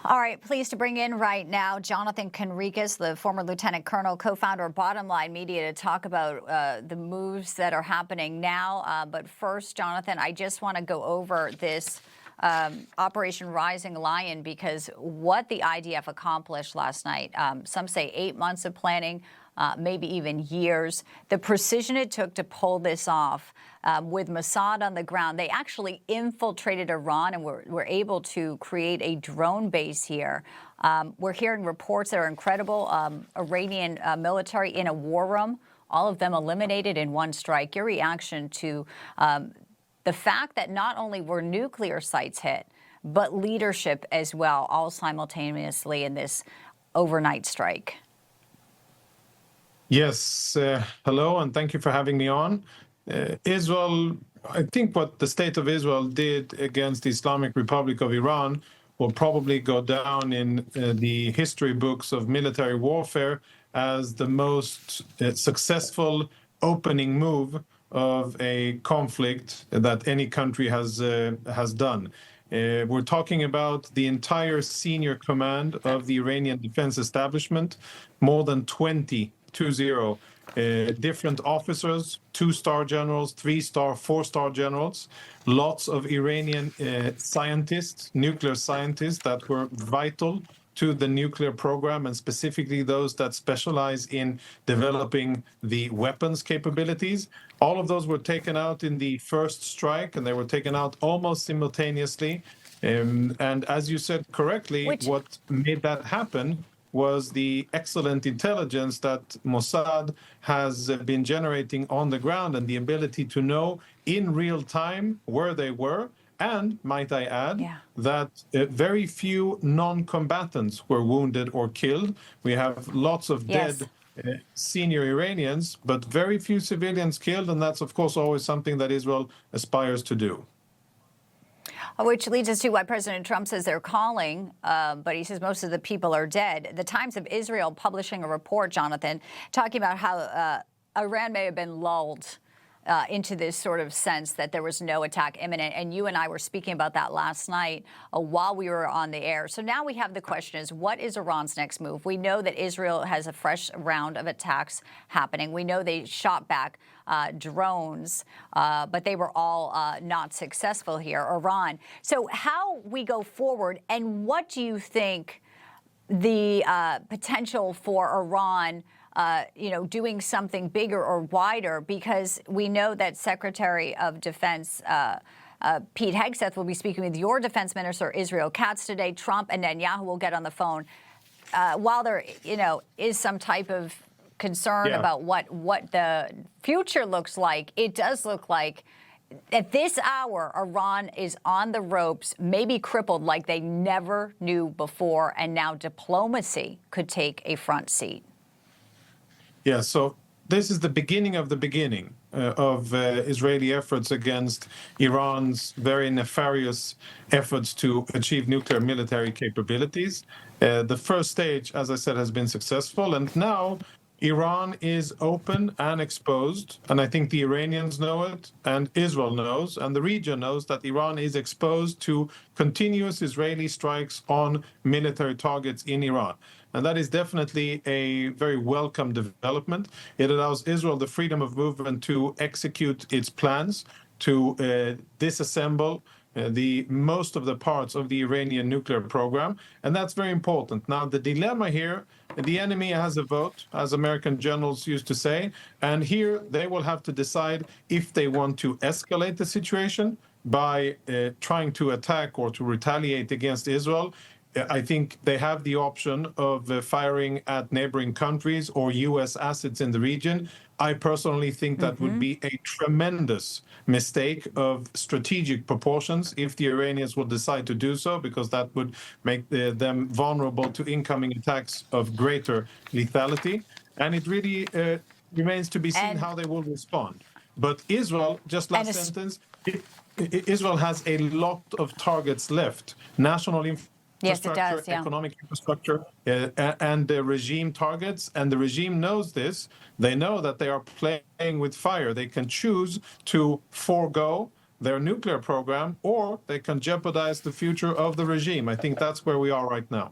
All right, pleased to bring in right now Jonathan Conricus, the former lieutenant colonel, co-founder of Bottom Line Media, to talk about the moves that are happening now. But first, Jonathan, I just want to go over this Operation Rising Lion, because what the IDF accomplished last night, some say 8 months of planning, maybe even years. The precision it took to pull this off with Mossad on the ground. They actually infiltrated Iran and were able to create a drone base here. We're hearing reports that are incredible. Iranian military in a war room, all of them eliminated in one strike. Your reaction to the fact that not only were nuclear sites hit, but leadership as well, all simultaneously in this overnight strike? Yes, hello, and thank you for having me on. Israel, I think what the state of Israel did against the Islamic Republic of Iran will probably go down in the history books of military warfare as the most successful opening move of a conflict that any country has done. We're talking about the entire senior command of the Iranian defense establishment, more than 20 different officers, 2-star generals, 3-star, 4-star generals, lots of Iranian scientists, nuclear scientists that were vital to the nuclear program, and specifically those that specialize in developing the weapons capabilities. All of those were taken out in the first strike, and they were taken out almost simultaneously. And as you said correctly, what made that happen was the excellent intelligence that Mossad has been generating on the ground, and the ability to know in real time where they were. And might I add that very few non-combatants were wounded or killed. We have lots of dead senior Iranians, but very few civilians killed. And that's, of course, always something that Israel aspires to do. Which leads us to why President Trump says they're calling, but he says most of the people are dead. The Times of Israel publishing a report, Jonathan, talking about how Iran may have been lulled into this sort of sense that there was no attack imminent. And you and I were speaking about that last night while we were on the air. So now we have the question is, what is Iran's next move? We know that Israel has a fresh round of attacks happening. We know they shot back drones, but they were all not successful here, Iran. So how we go forward, and what do you think the potential for Iran doing something bigger or wider? Because we know that Secretary of Defense Pete Hegseth will be speaking with your defense minister, Israel Katz, today. Trump and Netanyahu will get on the phone. While there, is some type of concern about what the future looks like, it does look like at this hour, Iran is on the ropes, maybe crippled like they never knew before, and now diplomacy could take a front seat. Yeah, so this is the beginning of the beginning of Israeli efforts against Iran's very nefarious efforts to achieve nuclear military capabilities. The first stage, as I said, has been successful, and now Iran is open and exposed, and I think the Iranians know it, and Israel knows, and the region knows that Iran is exposed to continuous Israeli strikes on military targets in Iran. And that is definitely a very welcome development. It allows Israel the freedom of movement to execute its plans to disassemble most of the parts of the Iranian nuclear program. And that's very important. Now, the dilemma here, the enemy has a vote, as American generals used to say. And here they will have to decide if they want to escalate the situation by trying to attack or to retaliate against Israel. I think they have the option of firing at neighboring countries or U.S. assets in the region. I personally think that would be a tremendous mistake of strategic proportions if the Iranians will decide to do so, because that would make them vulnerable to incoming attacks of greater lethality. And it really remains to be seen how they will respond. But Israel, just last sentence, Israel has a lot of targets left. National infrastructure, economic infrastructure, and the regime targets. And the regime knows this. They know that they are playing with fire. They can choose to forego their nuclear program, or they can jeopardize the future of the regime. I think that's where we are right now.